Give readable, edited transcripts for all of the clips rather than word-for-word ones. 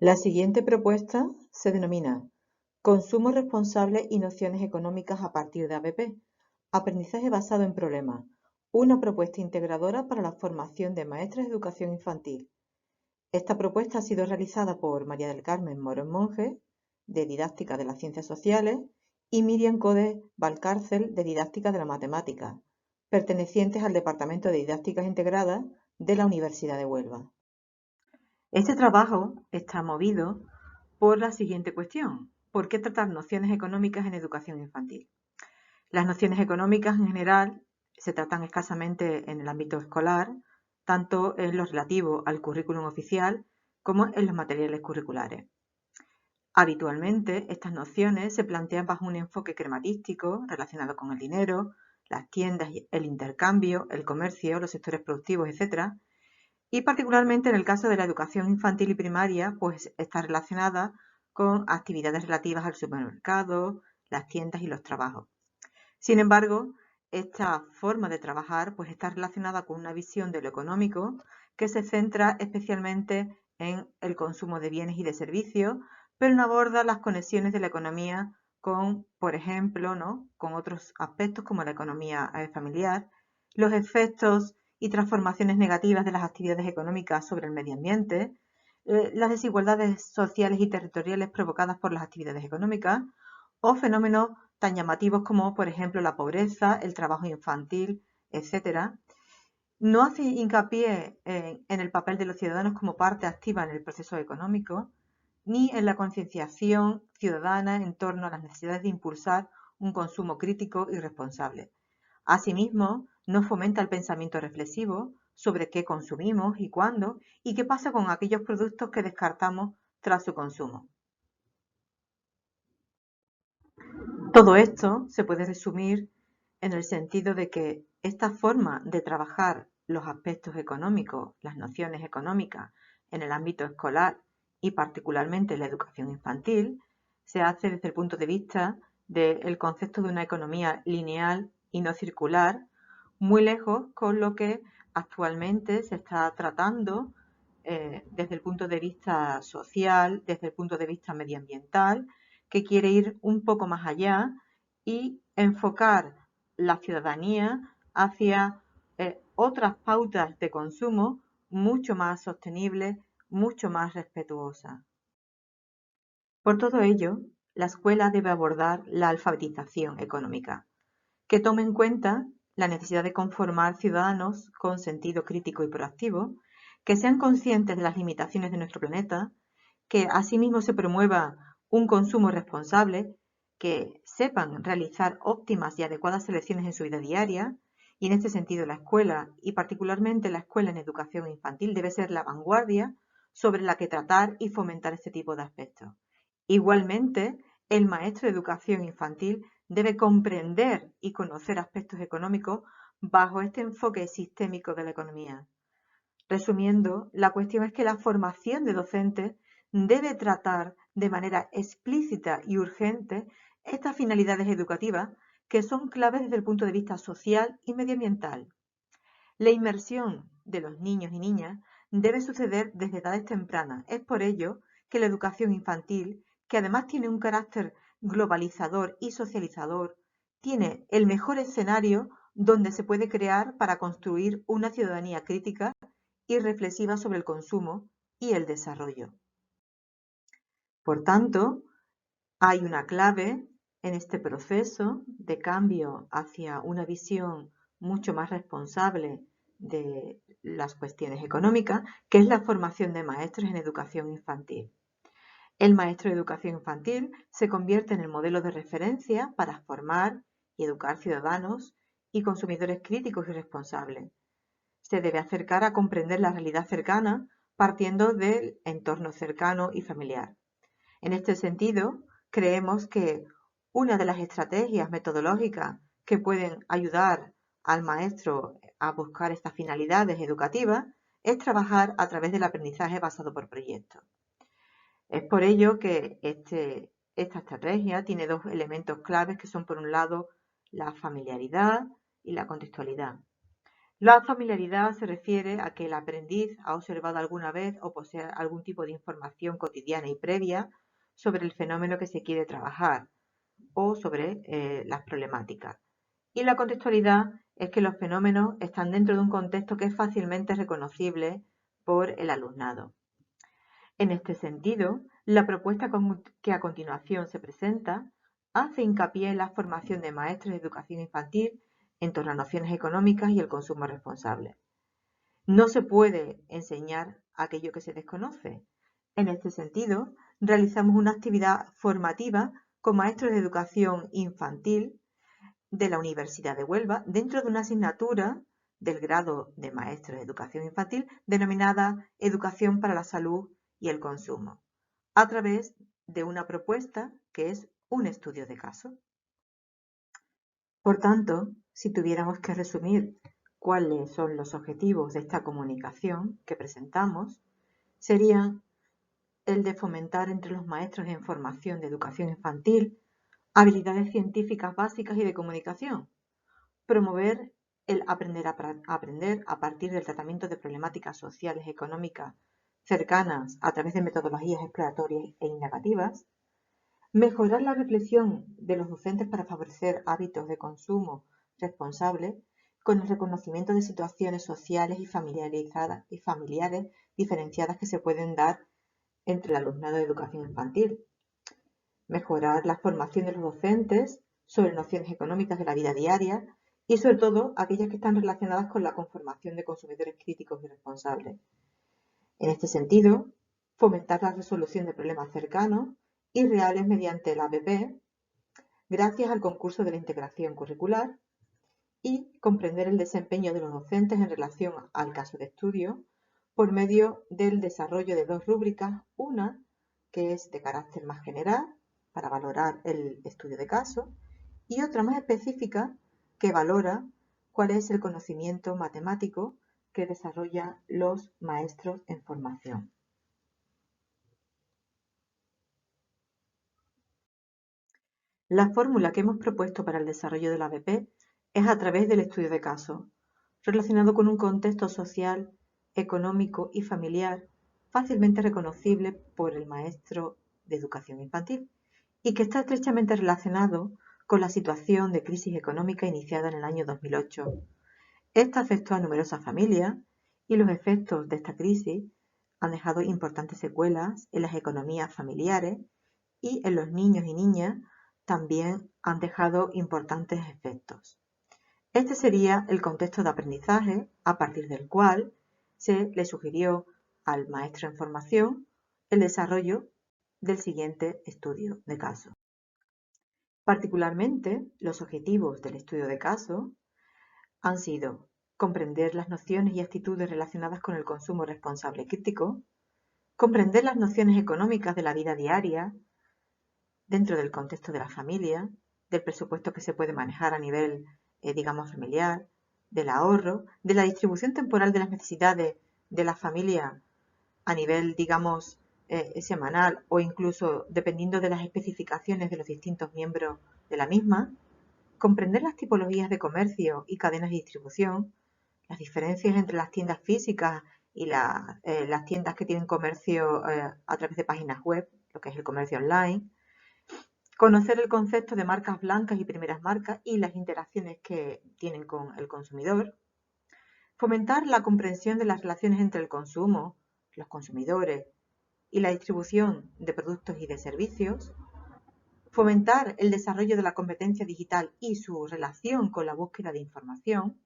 La siguiente propuesta se denomina Consumo responsable y nociones económicas a partir de ABP. Aprendizaje basado en problemas. Una propuesta integradora para la formación de maestras de educación infantil. Esta propuesta ha sido realizada por María del Carmen Morón Monge, de Didáctica de las Ciencias Sociales, y Miriam Code Valcárcel, de Didáctica de la Matemática, pertenecientes al Departamento de Didácticas Integradas de la Universidad de Huelva. Este trabajo está movido por la siguiente cuestión: ¿por qué tratar nociones económicas en educación infantil? Las nociones económicas en general se tratan escasamente en el ámbito escolar, tanto en lo relativo al currículum oficial como en los materiales curriculares. Habitualmente, estas nociones se plantean bajo un enfoque crematístico relacionado con el dinero, las tiendas, el intercambio, el comercio, los sectores productivos, etc. Y particularmente en el caso de la educación infantil y primaria, pues está relacionada con actividades relativas al supermercado, las tiendas y los trabajos. Sin embargo, esta forma de trabajar pues está relacionada con una visión de lo económico que se centra especialmente en el consumo de bienes y de servicios, pero no aborda las conexiones de la economía con, por ejemplo, con otros aspectos como la economía familiar, los efectos y transformaciones negativas de las actividades económicas sobre el medio ambiente, las desigualdades sociales y territoriales provocadas por las actividades económicas o fenómenos tan llamativos como, por ejemplo, la pobreza, el trabajo infantil, etc. No hace hincapié en el papel de los ciudadanos como parte activa en el proceso económico, ni en la concienciación ciudadana en torno a las necesidades de impulsar un consumo crítico y responsable. Asimismo, no fomenta el pensamiento reflexivo sobre qué consumimos y cuándo, y qué pasa con aquellos productos que descartamos tras su consumo. Todo esto se puede resumir en el sentido de que esta forma de trabajar los aspectos económicos, las nociones económicas en el ámbito escolar y particularmente en la educación infantil, se hace desde el punto de vista del concepto de una economía lineal y no circular, muy lejos con lo que actualmente se está tratando desde el punto de vista social, desde el punto de vista medioambiental, que quiere ir un poco más allá y enfocar la ciudadanía hacia otras pautas de consumo mucho más sostenibles, mucho más respetuosas. Por todo ello, la escuela debe abordar la alfabetización económica, que tome en cuenta la necesidad de conformar ciudadanos con sentido crítico y proactivo, que sean conscientes de las limitaciones de nuestro planeta, que asimismo se promueva un consumo responsable, que sepan realizar óptimas y adecuadas selecciones en su vida diaria, y en este sentido la escuela, y particularmente la escuela en educación infantil, debe ser la vanguardia sobre la que tratar y fomentar este tipo de aspectos. Igualmente, el maestro de educación infantil debe comprender y conocer aspectos económicos bajo este enfoque sistémico de la economía. Resumiendo, la cuestión es que la formación de docentes debe tratar de manera explícita y urgente estas finalidades educativas que son claves desde el punto de vista social y medioambiental. La inmersión de los niños y niñas debe suceder desde edades tempranas. Es por ello que la educación infantil, que además tiene un carácter globalizador y socializador, tiene el mejor escenario donde se puede crear para construir una ciudadanía crítica y reflexiva sobre el consumo y el desarrollo. Por tanto, hay una clave en este proceso de cambio hacia una visión mucho más responsable de las cuestiones económicas, que es la formación de maestros en educación infantil. El maestro de educación infantil se convierte en el modelo de referencia para formar y educar ciudadanos y consumidores críticos y responsables. Se debe acercar a comprender la realidad cercana partiendo del entorno cercano y familiar. En este sentido, creemos que una de las estrategias metodológicas que pueden ayudar al maestro a buscar estas finalidades educativas es trabajar a través del aprendizaje basado por proyectos. Es por ello que esta estrategia tiene dos elementos claves que son, por un lado, la familiaridad y la contextualidad. La familiaridad se refiere a que el aprendiz ha observado alguna vez o posee algún tipo de información cotidiana y previa sobre el fenómeno que se quiere trabajar o sobre las problemáticas. Y la contextualidad es que los fenómenos están dentro de un contexto que es fácilmente reconocible por el alumnado. En este sentido, la propuesta que a continuación se presenta hace hincapié en la formación de maestros de educación infantil en torno a nociones económicas y el consumo responsable. No se puede enseñar aquello que se desconoce. En este sentido, realizamos una actividad formativa con maestros de educación infantil de la Universidad de Huelva dentro de una asignatura del grado de maestro de educación infantil denominada Educación para la Salud y el Consumo, a través de una propuesta que es un estudio de caso. Por tanto, si tuviéramos que resumir cuáles son los objetivos de esta comunicación que presentamos, serían el de fomentar entre los maestros en formación de educación infantil habilidades científicas básicas y de comunicación, promover el aprender a partir del tratamiento de problemáticas sociales y económicas cercanas a través de metodologías exploratorias e indagativas, mejorar la reflexión de los docentes para favorecer hábitos de consumo responsables con el reconocimiento de situaciones sociales y familiares diferenciadas que se pueden dar entre el alumnado de educación infantil. Mejorar la formación de los docentes sobre nociones económicas de la vida diaria y sobre todo aquellas que están relacionadas con la conformación de consumidores críticos y responsables. En este sentido, fomentar la resolución de problemas cercanos y reales mediante la APP, gracias al concurso de la integración curricular, y comprender el desempeño de los docentes en relación al caso de estudio por medio del desarrollo de dos rúbricas, una que es de carácter más general para valorar el estudio de caso y otra más específica que valora cuál es el conocimiento matemático que desarrollan los maestros en formación. La fórmula que hemos propuesto para el desarrollo de la ABP es a través del estudio de caso, relacionado con un contexto social, económico y familiar fácilmente reconocible por el maestro de educación infantil y que está estrechamente relacionado con la situación de crisis económica iniciada en el año 2008. Esta afectó a numerosas familias y los efectos de esta crisis han dejado importantes secuelas en las economías familiares y en los niños y niñas también han dejado importantes efectos. Este sería el contexto de aprendizaje a partir del cual se le sugirió al maestro en formación el desarrollo del siguiente estudio de caso. Particularmente, los objetivos del estudio de caso han sido comprender las nociones y actitudes relacionadas con el consumo responsable y crítico, comprender las nociones económicas de la vida diaria dentro del contexto de la familia, del presupuesto que se puede manejar a nivel, digamos, familiar, del ahorro, de la distribución temporal de las necesidades de la familia a nivel, digamos, semanal o incluso dependiendo de las especificaciones de los distintos miembros de la misma, comprender las tipologías de comercio y cadenas de distribución, las diferencias entre las tiendas físicas y las tiendas que tienen comercio a través de páginas web, lo que es el comercio online, conocer el concepto de marcas blancas y primeras marcas y las interacciones que tienen con el consumidor. Fomentar la comprensión de las relaciones entre el consumo, los consumidores y la distribución de productos y de servicios. Fomentar el desarrollo de la competencia digital y su relación con la búsqueda de información.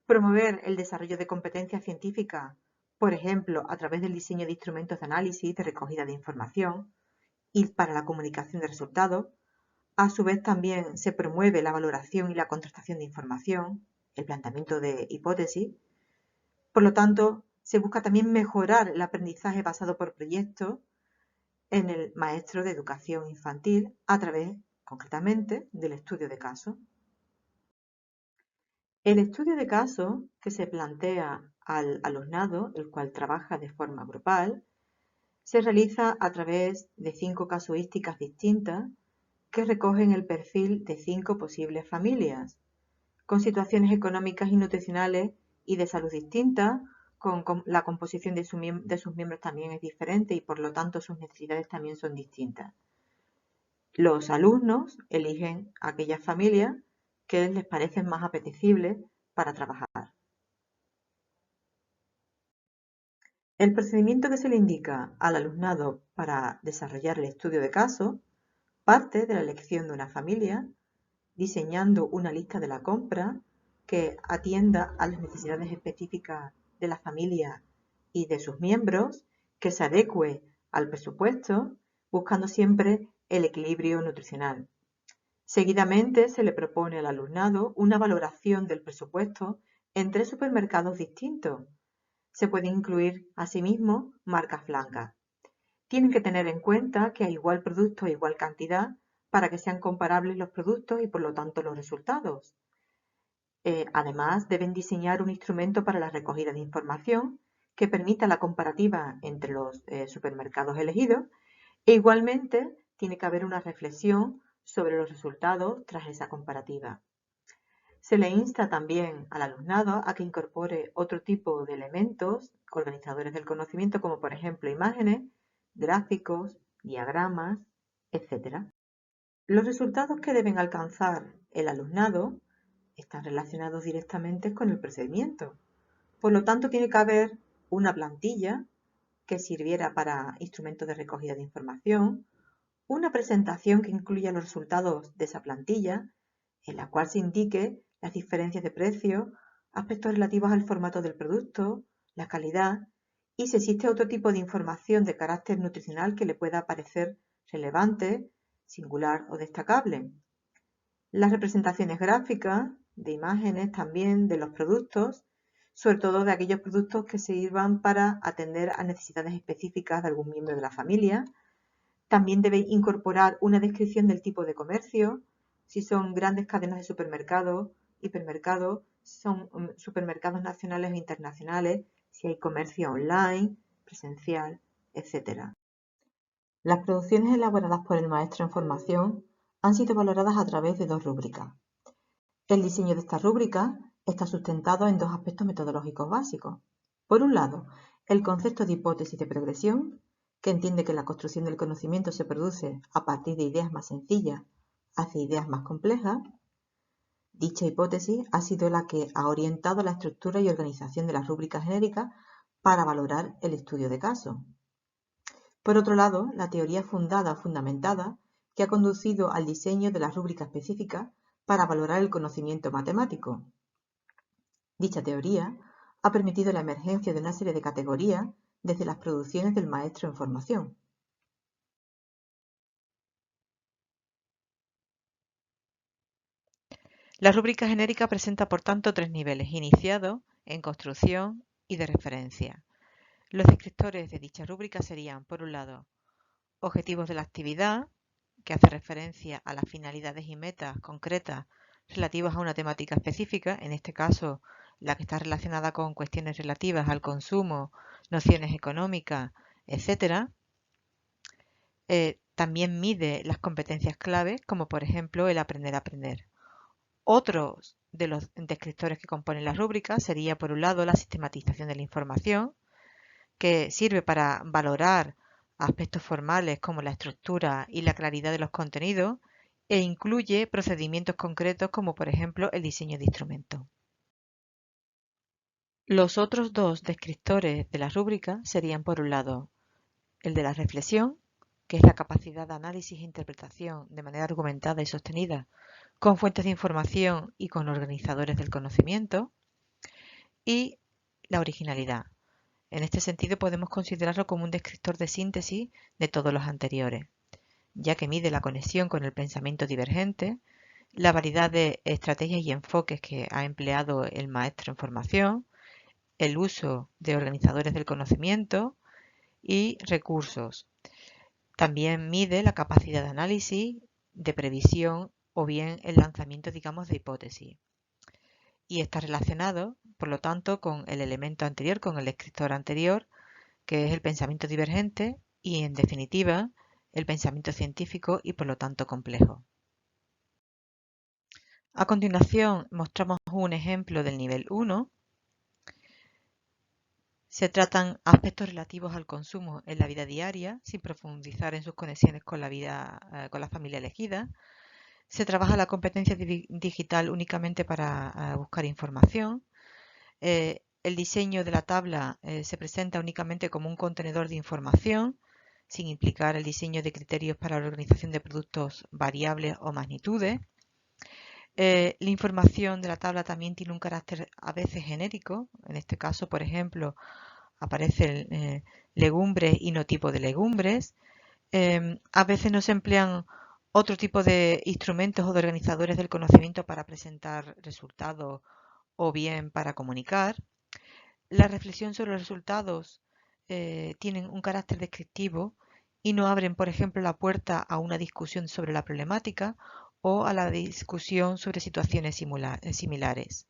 Promover el desarrollo de competencias científicas, por ejemplo, a través del diseño de instrumentos de análisis, de recogida de información y para la comunicación de resultados. A su vez también se promueve la valoración y la contrastación de información, el planteamiento de hipótesis. Por lo tanto, se busca también mejorar el aprendizaje basado por proyectos en el maestro de educación infantil a través, concretamente, del estudio de caso. El estudio de caso que se plantea al alumnado, el cual trabaja de forma grupal, se realiza a través de 5 casuísticas distintas que recogen el perfil de 5 posibles familias, con situaciones económicas y nutricionales y de salud distintas, la composición de sus miembros también es diferente y por lo tanto sus necesidades también son distintas. Los alumnos eligen aquellas familias que les parecen más apetecibles para trabajar. El procedimiento que se le indica al alumnado para desarrollar el estudio de caso parte de la elección de una familia, diseñando una lista de la compra que atienda a las necesidades específicas de la familia y de sus miembros, que se adecue al presupuesto, buscando siempre el equilibrio nutricional. Seguidamente se le propone al alumnado una valoración del presupuesto en 3 supermercados distintos. Se puede incluir asimismo marcas blancas. Tienen que tener en cuenta que a igual producto e igual cantidad para que sean comparables los productos y por lo tanto los resultados. Además, deben diseñar un instrumento para la recogida de información que permita la comparativa entre los supermercados elegidos e igualmente tiene que haber una reflexión sobre los resultados tras esa comparativa. Se le insta también al alumnado a que incorpore otro tipo de elementos organizadores del conocimiento, como por ejemplo imágenes, gráficos, diagramas, etc. Los resultados que deben alcanzar el alumnado están relacionados directamente con el procedimiento. Por lo tanto, tiene que haber una plantilla que sirviera para instrumentos de recogida de información, una presentación que incluya los resultados de esa plantilla, en la cual se indique las diferencias de precio, aspectos relativos al formato del producto, la calidad y si existe otro tipo de información de carácter nutricional que le pueda parecer relevante, singular o destacable. Las representaciones gráficas de imágenes también de los productos, sobre todo de aquellos productos que sirvan para atender a necesidades específicas de algún miembro de la familia. También debe incorporar una descripción del tipo de comercio, si son grandes cadenas de supermercados, hipermercados, si son supermercados nacionales o internacionales, si hay comercio online, presencial, etc. Las producciones elaboradas por el maestro en formación han sido valoradas a través de 2 rúbricas. El diseño de esta rúbrica está sustentado en 2 aspectos metodológicos básicos. Por un lado, el concepto de hipótesis de progresión, que entiende que la construcción del conocimiento se produce a partir de ideas más sencillas hacia ideas más complejas. Dicha hipótesis ha sido la que ha orientado la estructura y organización de las rúbricas genéricas para valorar el estudio de caso. Por otro lado, la teoría fundada o fundamentada, que ha conducido al diseño de la rúbrica específica para valorar el conocimiento matemático. Dicha teoría ha permitido la emergencia de una serie de categorías desde las producciones del maestro en formación. La rúbrica genérica presenta por tanto 3 niveles: iniciado, en construcción y de referencia. Los descriptores de dicha rúbrica serían, por un lado, objetivos de la actividad, que hace referencia a las finalidades y metas concretas relativas a una temática específica, en este caso la que está relacionada con cuestiones relativas al consumo, nociones económicas, etc. También mide las competencias clave, como por ejemplo el aprender a aprender. Otros de los descriptores que componen la rúbrica sería, por un lado, la sistematización de la información, que sirve para valorar aspectos formales como la estructura y la claridad de los contenidos, e incluye procedimientos concretos como por ejemplo el diseño de instrumentos. Los otros 2 descriptores de la rúbrica serían, por un lado, el de la reflexión, que es la capacidad de análisis e interpretación de manera argumentada y sostenida con fuentes de información y con organizadores del conocimiento, y la originalidad. En este sentido podemos considerarlo como un descriptor de síntesis de todos los anteriores, ya que mide la conexión con el pensamiento divergente, la variedad de estrategias y enfoques que ha empleado el maestro en formación, el uso de organizadores del conocimiento y recursos. También mide la capacidad de análisis, de previsión o bien el lanzamiento, digamos, de hipótesis. Y está relacionado, por lo tanto, con el elemento anterior, con el descriptor anterior, que es el pensamiento divergente y, en definitiva, el pensamiento científico y, por lo tanto, complejo. A continuación, mostramos un ejemplo del nivel 1, Se tratan aspectos relativos al consumo en la vida diaria, sin profundizar en sus conexiones con con la familia elegida. Se trabaja la competencia digital únicamente para buscar información. El diseño de la tabla se presenta únicamente como un contenedor de información, sin implicar el diseño de criterios para la organización de productos, variables o magnitudes. La información de la tabla también tiene un carácter a veces genérico. En este caso, por ejemplo, aparecen legumbres y no tipo de legumbres. A veces no se emplean otro tipo de instrumentos o de organizadores del conocimiento para presentar resultados o bien para comunicar. La reflexión sobre los resultados tienen un carácter descriptivo y no abren, por ejemplo, la puerta a una discusión sobre la problemática o a la discusión sobre situaciones similares.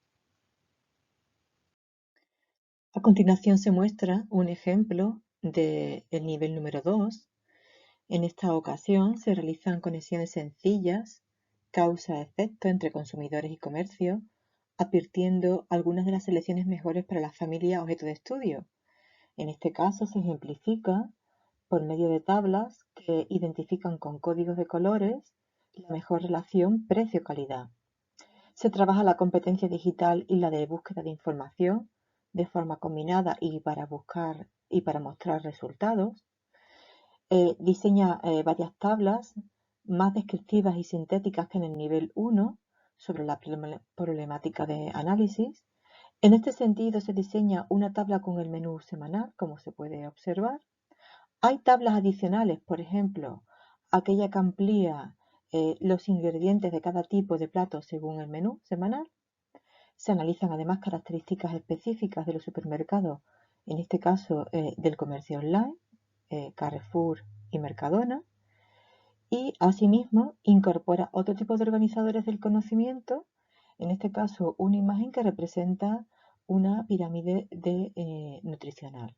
A continuación se muestra un ejemplo del nivel número 2. En esta ocasión se realizan conexiones sencillas, causa-efecto entre consumidores y comercio, advirtiendo algunas de las selecciones mejores para la familia objeto de estudio. En este caso se ejemplifica por medio de tablas que identifican con códigos de colores la mejor relación precio-calidad. Se trabaja la competencia digital y la de búsqueda de información de forma combinada y para buscar y para mostrar resultados. Diseña varias tablas más descriptivas y sintéticas que en el nivel 1 sobre la problemática de análisis. En este sentido, se diseña una tabla con el menú semanal, como se puede observar. Hay tablas adicionales, por ejemplo, aquella que amplía los ingredientes de cada tipo de plato según el menú semanal. Se analizan además características específicas de los supermercados, en este caso del comercio online, Carrefour y Mercadona, y asimismo incorpora otro tipo de organizadores del conocimiento, en este caso una imagen que representa una pirámide nutricional.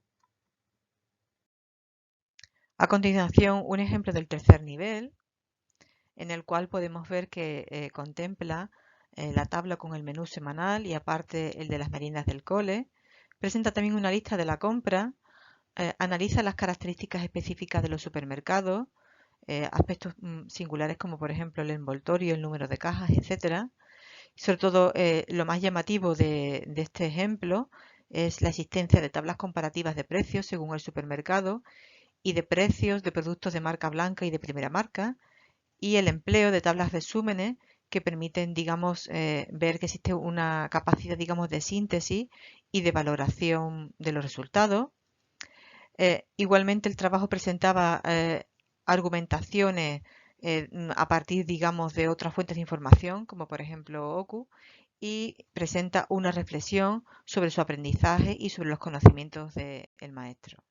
A continuación, un ejemplo del tercer nivel, en el cual podemos ver que contempla la tabla con el menú semanal y aparte el de las meriendas del cole. Presenta también una lista de la compra, analiza las características específicas de los supermercados, aspectos singulares como por ejemplo el envoltorio, el número de cajas, etcétera. Sobre todo lo más llamativo de este ejemplo es la existencia de tablas comparativas de precios según el supermercado y de precios de productos de marca blanca y de primera marca, y el empleo de tablas resúmenes que permiten, digamos, ver que existe una capacidad, digamos, de síntesis y de valoración de los resultados. Igualmente el trabajo presentaba argumentaciones a partir, digamos, de otras fuentes de información, como por ejemplo OCU, y presenta una reflexión sobre su aprendizaje y sobre los conocimientos del maestro.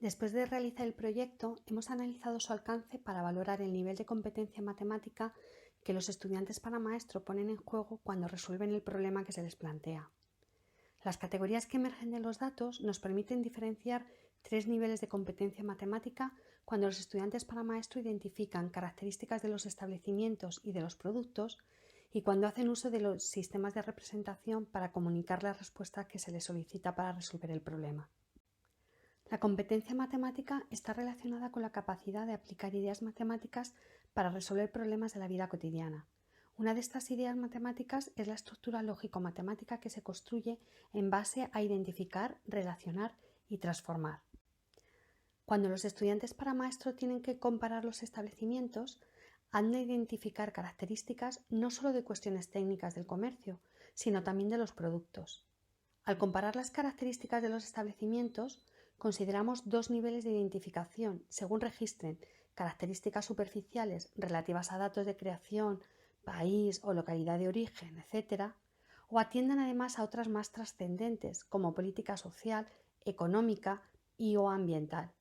Después de realizar el proyecto, hemos analizado su alcance para valorar el nivel de competencia matemática que los estudiantes para maestro ponen en juego cuando resuelven el problema que se les plantea. Las categorías que emergen de los datos nos permiten diferenciar 3 niveles de competencia matemática cuando los estudiantes para maestro identifican características de los establecimientos y de los productos y cuando hacen uso de los sistemas de representación para comunicar la respuesta que se les solicita para resolver el problema. La competencia matemática está relacionada con la capacidad de aplicar ideas matemáticas para resolver problemas de la vida cotidiana. Una de estas ideas matemáticas es la estructura lógico-matemática que se construye en base a identificar, relacionar y transformar. Cuando los estudiantes para maestro tienen que comparar los establecimientos, han de identificar características no solo de cuestiones técnicas del comercio, sino también de los productos. Al comparar las características de los establecimientos, consideramos 2 niveles de identificación según registren características superficiales relativas a datos de creación, país o localidad de origen, etc., o atiendan además a otras más trascendentes como política social, económica y o ambiental.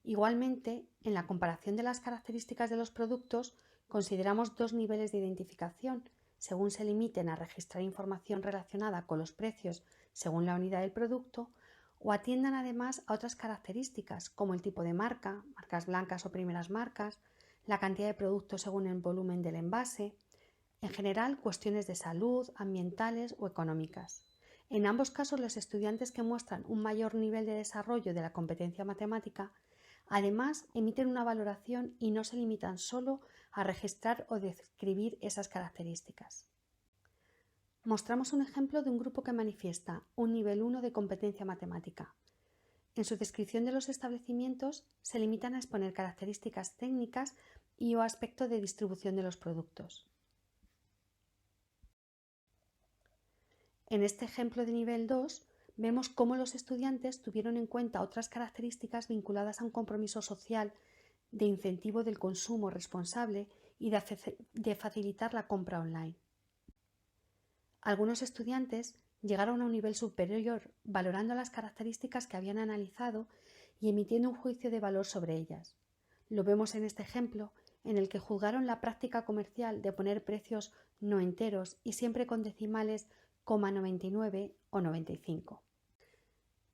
Igualmente, en la comparación de las características de los productos, consideramos 2 niveles de identificación según se limiten a registrar información relacionada con los precios según la unidad del producto, o atiendan además a otras características como el tipo de marca, marcas blancas o primeras marcas, la cantidad de productos según el volumen del envase, en general cuestiones de salud, ambientales o económicas. En ambos casos, los estudiantes que muestran un mayor nivel de desarrollo de la competencia matemática, además emiten una valoración y no se limitan solo a registrar o describir esas características. Mostramos un ejemplo de un grupo que manifiesta un nivel 1 de competencia matemática. En su descripción de los establecimientos se limitan a exponer características técnicas y o aspecto de distribución de los productos. En este ejemplo de nivel 2 vemos cómo los estudiantes tuvieron en cuenta otras características vinculadas a un compromiso social de incentivo del consumo responsable y de facilitar la compra online. Algunos estudiantes llegaron a un nivel superior valorando las características que habían analizado y emitiendo un juicio de valor sobre ellas. Lo vemos en este ejemplo, en el que juzgaron la práctica comercial de poner precios no enteros y siempre con decimales 0,99 o 95.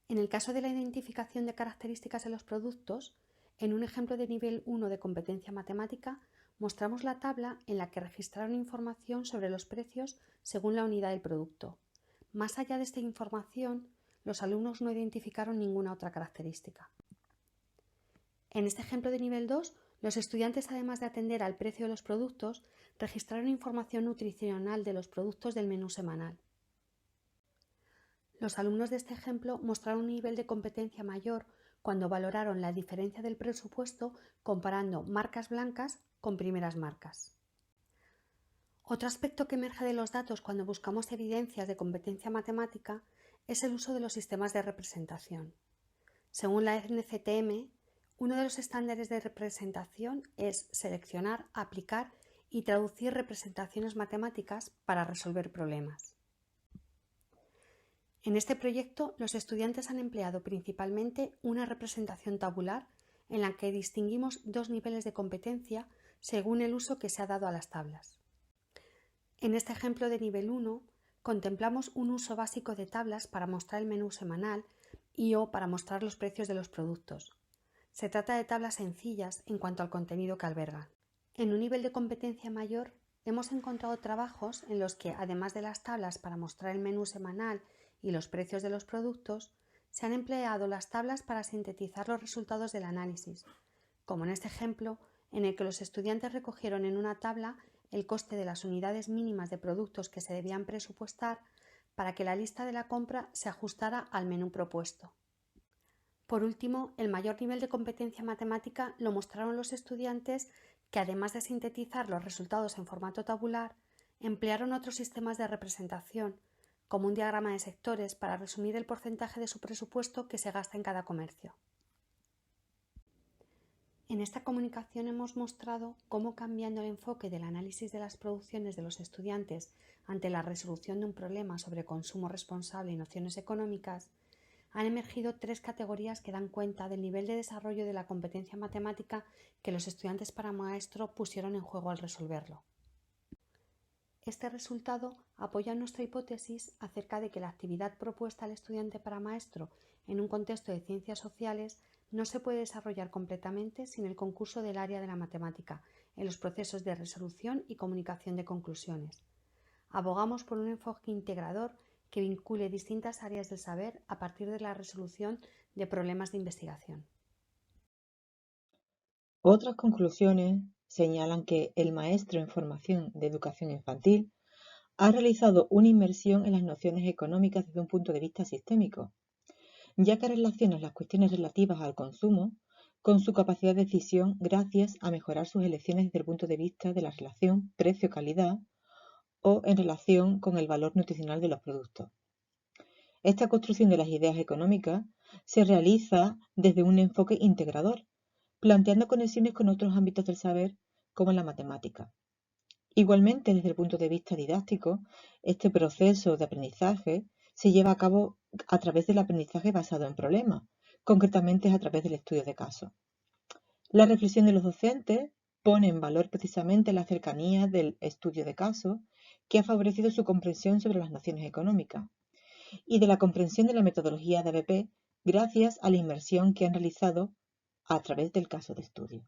En el caso de la identificación de características en los productos, en un ejemplo de nivel 1 de competencia matemática, mostramos la tabla en la que registraron información sobre los precios según la unidad del producto. Más allá de esta información, los alumnos no identificaron ninguna otra característica. En este ejemplo de nivel 2, los estudiantes, además de atender al precio de los productos, registraron información nutricional de los productos del menú semanal. Los alumnos de este ejemplo mostraron un nivel de competencia mayor cuando valoraron la diferencia del presupuesto comparando marcas blancas con primeras marcas. Otro aspecto que emerge de los datos cuando buscamos evidencias de competencia matemática es el uso de los sistemas de representación. Según la NCTM, uno de los estándares de representación es seleccionar, aplicar y traducir representaciones matemáticas para resolver problemas. En este proyecto, los estudiantes han empleado principalmente una representación tabular en la que distinguimos dos niveles de competencia según el uso que se ha dado a las tablas. En este ejemplo de nivel 1, contemplamos un uso básico de tablas para mostrar el menú semanal y o para mostrar los precios de los productos. Se trata de tablas sencillas en cuanto al contenido que albergan. En un nivel de competencia mayor, hemos encontrado trabajos en los que, además de las tablas para mostrar el menú semanal y los precios de los productos, se han empleado las tablas para sintetizar los resultados del análisis, como en este ejemplo, en el que los estudiantes recogieron en una tabla el coste de las unidades mínimas de productos que se debían presupuestar para que la lista de la compra se ajustara al menú propuesto. Por último, el mayor nivel de competencia matemática lo mostraron los estudiantes que, además de sintetizar los resultados en formato tabular, emplearon otros sistemas de representación, como un diagrama de sectores para resumir el porcentaje de su presupuesto que se gasta en cada comercio. En esta comunicación hemos mostrado cómo, cambiando el enfoque del análisis de las producciones de los estudiantes ante la resolución de un problema sobre consumo responsable y nociones económicas, han emergido tres categorías que dan cuenta del nivel de desarrollo de la competencia matemática que los estudiantes para maestro pusieron en juego al resolverlo. Este resultado apoya nuestra hipótesis acerca de que la actividad propuesta al estudiante para maestro en un contexto de ciencias sociales no se puede desarrollar completamente sin el concurso del área de la matemática en los procesos de resolución y comunicación de conclusiones. Abogamos por un enfoque integrador que vincule distintas áreas del saber a partir de la resolución de problemas de investigación. Otras conclusiones señalan que el maestro en formación de educación infantil ha realizado una inmersión en las nociones económicas desde un punto de vista sistémico, ya que relaciona las cuestiones relativas al consumo con su capacidad de decisión gracias a mejorar sus elecciones desde el punto de vista de la relación precio-calidad o en relación con el valor nutricional de los productos. Esta construcción de las ideas económicas se realiza desde un enfoque integrador, planteando conexiones con otros ámbitos del saber como la matemática. Igualmente, desde el punto de vista didáctico, este proceso de aprendizaje se lleva a cabo a través del aprendizaje basado en problemas, concretamente a través del estudio de casos. La reflexión de los docentes pone en valor precisamente la cercanía del estudio de casos que ha favorecido su comprensión sobre las nociones económicas y de la comprensión de la metodología de ABP gracias a la inmersión que han realizado a través del caso de estudio.